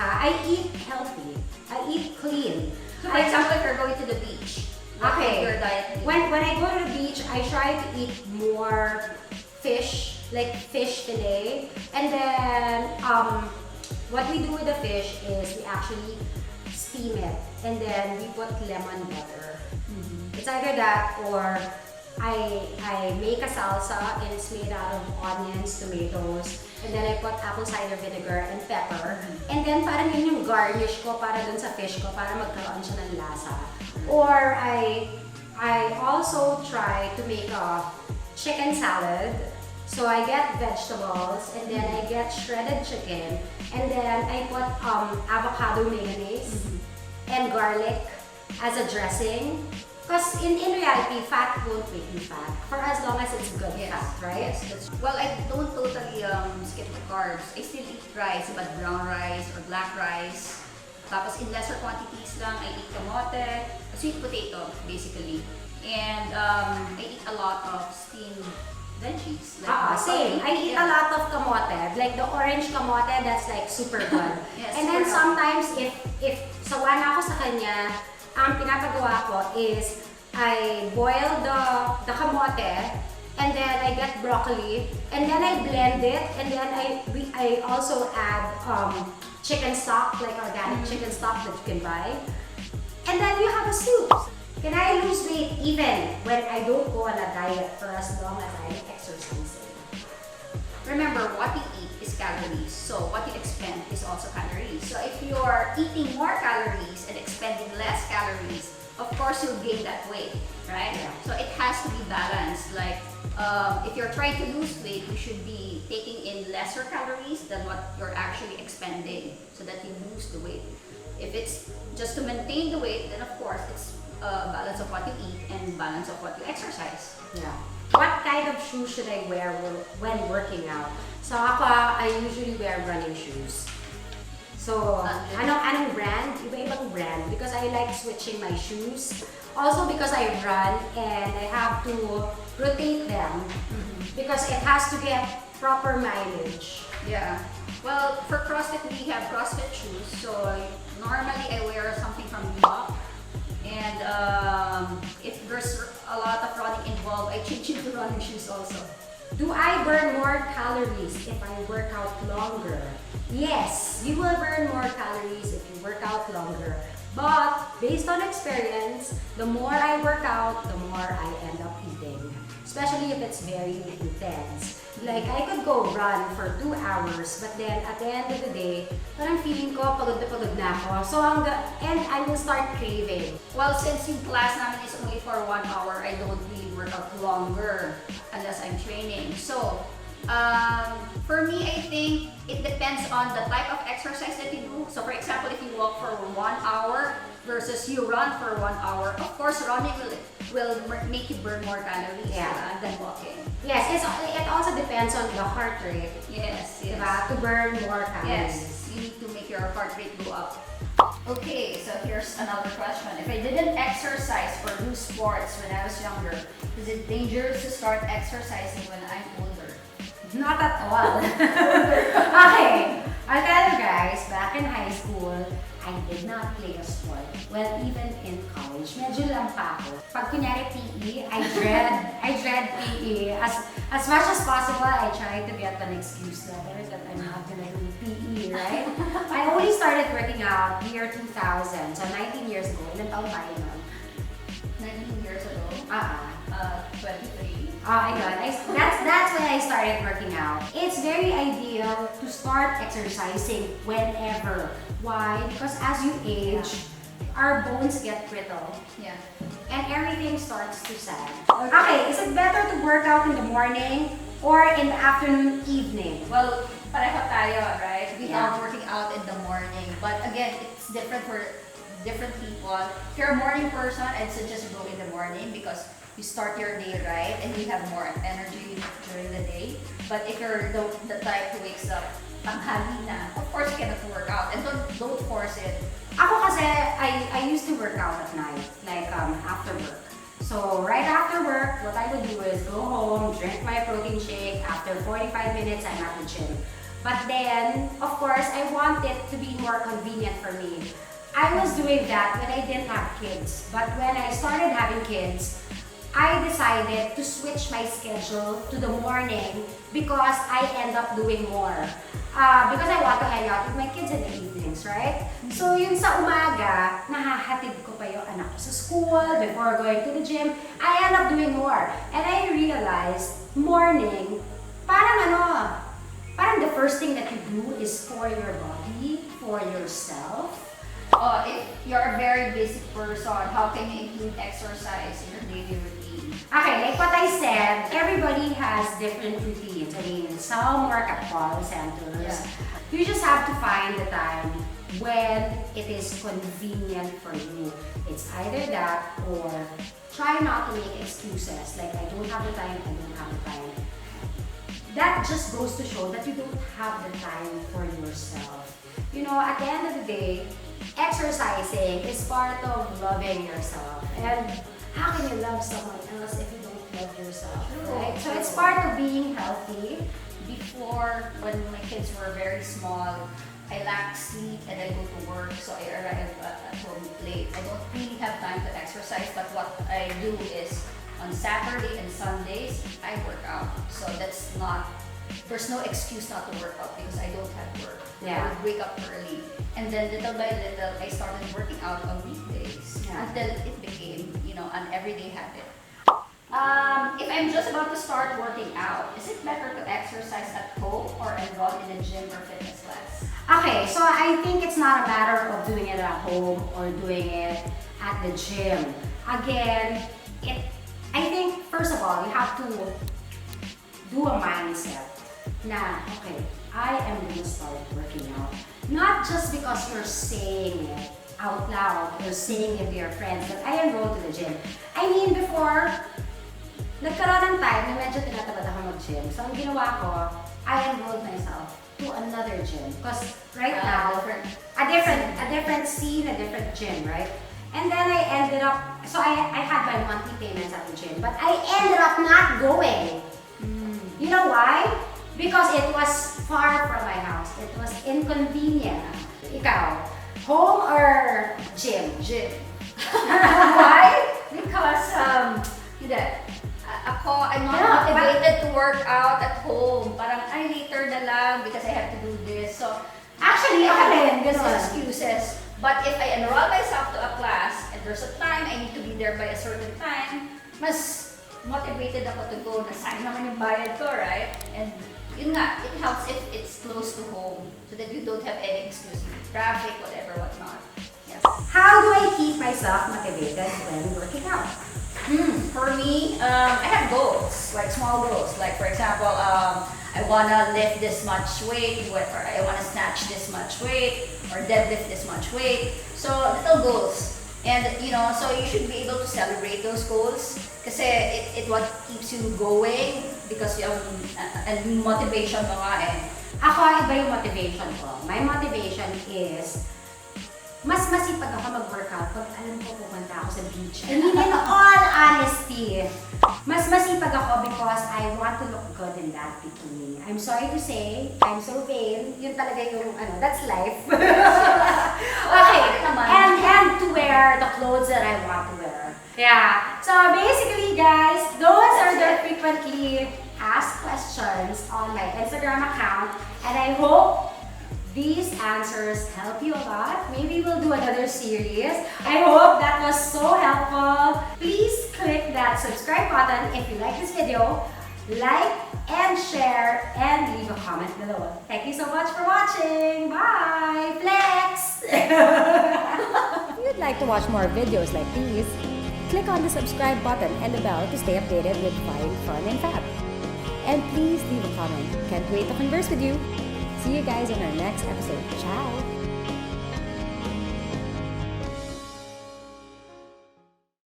I eat healthy. I eat clean. So for example, if you're going to the beach, okay. Your diet when I go to the beach, I try to eat more fish, like fish fillet. And then what we do with the fish is we actually steam it and then we put lemon butter. It's either that or I make a salsa and it's made out of onions, tomatoes, and then I put apple cider vinegar and pepper. And then parang yun yung garnish ko para dun sa fish ko para magkaroon siya ng lasa. Or I also try to make a chicken salad. So I get vegetables and then I get shredded chicken and then I put avocado mayonnaise and garlic as a dressing. Because in reality, fat won't make you fat for as long as it's good fat, right? Yes, well, I don't totally skip the carbs. I still eat rice, but brown rice or black rice. Tapos in lesser quantities lang, I eat kamote, sweet potato, basically. And I eat a lot of steamed veggies. Like same. I eat a lot of kamote. Like the orange kamote, that's like super good. Yes, and then sometimes if sawa na ako sa kanya, ang pinapagawa ko is I boil the kamote and then I get broccoli and then I blend it and then I also add chicken stock, like organic chicken stock that you can buy. And then you have a soup. Can I lose weight even when I don't go on a diet for as long as I'm exercising? Remember, what you eat is calories, so what you expend is also calories. So if you're eating more calories and expending less calories, of course you'll gain that weight, right? Yeah. So it has to be balanced. Like if you're trying to lose weight, you should be taking in lesser calories than what you're actually expending so that you lose the weight. If it's just to maintain the weight, then of course it's balance of what you eat and balance of what you exercise. Yeah. What kind of shoes should I wear when working out? So ako, I usually wear running shoes. So, anong brand? Iba-ibang brand because I like switching my shoes. Also because I run and I have to rotate them because it has to get proper mileage. Yeah. Well, for CrossFit, we have CrossFit shoes. So normally I wear something from Reebok. And if there's a lot of running involved, I change into running shoes also. Do I burn more calories if I work out longer? Yes, you will burn more calories if you work out longer. But based on experience, the more I work out, the more I end up eating. Especially if it's very intense. Like, I could go run for 2 hours, but then at the end of the day, parang feeling ko pagod na ako. So, and I will start craving. Well, since yung class namin is only for 1 hour, I don't really work out longer unless I'm training. So, for me, I think it depends on the type of exercise that you do. So, for example, if you walk for 1 hour versus you run for 1 hour, of course, running will make you burn more calories than walking. Yes, it also depends on the heart rate. Yes. To burn more calories. Yes, you need to make your heart rate go up. Okay, so here's another question. If I didn't exercise or do sports when I was younger, is it dangerous to start exercising when I'm older? Not at all. Okay, I'll tell you guys, back in high school, I did not play a sport. Well, even in college, medyo lang pa ako. Pag kunyari PE, I dread PE. As much as possible, I try to get an excuse that I'm not gonna do PE, right? I only started working out year 2000, so 19 years ago. Ilan taon tayo nun? 19 years ago? 23. That's when I started working out. It's very ideal to start exercising whenever. Why? Because as you age, our bones get brittle. Yeah. And everything starts to sag. Okay, is it better to work out in the morning or in the afternoon, evening? Well, pareho tayo, right? We Yeah. love working out in the morning. But again, it's different for different people. If you're a morning person, I'd suggest go in the morning because you start your day right and you have more energy during the day. But if you're the type who wakes up tanghali na, of course you cannot work out and don't force it. Ako kasi, I used to work out at night, like after work. So right after work, what I would do is go home, drink my protein shake. After 45 minutes, I'm at the gym. But then, of course, I want it to be more convenient for me. I was doing that when I didn't have kids. But when I started having kids, I decided to switch my schedule to the morning because I end up doing more. Because I want to hang out with my kids in the evenings, right? So yun sa umaga, nahahatid ko pa yung anak ko sa school before going to the gym. I end up doing more. And I realized, morning, parang the first thing that you do is for your body, for yourself. If you're a very busy person, how can you include exercise in your daily routine? Okay, like what I said, everybody has different routines. I mean, some work at call centers. Yeah. You just have to find the time when it is convenient for you. It's either that or try not to make excuses like I don't have the time, I don't have the time. That just goes to show that you don't have the time for yourself. You know, at the end of the day, exercising is part of loving yourself. And how can you love someone else if you don't love yourself, right? So it's part of being healthy. Before, when my kids were very small, I lack sleep and I go to work, so I arrive at home late. I don't really have time to exercise, but what I do is on Saturday and Sundays, I work out. So there's no excuse not to work out because I don't have work. Yeah. I would wake up early. And then little by little, I started working out on weekdays until it became, an everyday habit. If I'm just about to start working out, is it better to exercise at home or enroll in a gym or fitness class? Okay, so I think it's not a matter of doing it at home or doing it at the gym. Again, I think first of all, you have to do a mindset. Na, okay, I am going to start working out. Not just because you're saying it out loud or saying it to your friends that I enrolled to the gym. I mean, before, nagkaroon ng time na medyo tinatamad ako mag-gym. So, ang ginawa ko, I enrolled myself to another gym. Because right now, a different scene, a different gym, right? And then I ended up, so I had my monthly payments at the gym, but I ended up not going. You know why? Because it was far from my house. It was inconvenient. Ikaw, home or gym? Gym. Why? Because, I'm not motivated to work out at home. Parang, later na lang because I have to do this. So, Actually, I ako have din, these ganun. excuses. But if I enroll myself to a class and there's a time I need to be there by a certain time, mas motivated ako to go. Nasayang naman yung bayad ko, right? And yun nga, it helps if it's close to home so that you don't have any excuse. Traffic, whatever, whatnot. Yes. How do I keep myself motivated when working out? For me, I have goals, like small goals. Like for example, I wanna lift this much weight, or I wanna snatch this much weight, or deadlift this much weight. So little goals, and so you should be able to celebrate those goals, kasi it what keeps you going because and motivation mo nga eh. Ako, iba yung motivation ko. My motivation is mas masipag ako mag-workout pag alam ko pupunta ako sa beach. I mean, in all honesty, mas masipag ako because I want to look good in that bikini. I'm sorry to say, I'm so vain. Yun talaga yung, that's life. Okay, and to wear the clothes that I want to wear. Yeah. So basically, guys, those are the frequently asked questions on my Instagram account, and I hope these answers help you a lot. Maybe we'll do another series. I hope that was so helpful. Please click that subscribe button if you like this video. Like and share and leave a comment below. Thank you so much for watching. Bye! Flex! If you'd like to watch more videos like these, click on the subscribe button and the bell to stay updated with Fine, Fun, and Fab. And please leave a comment. Can't wait to converse with you. See you guys in our next episode. Ciao!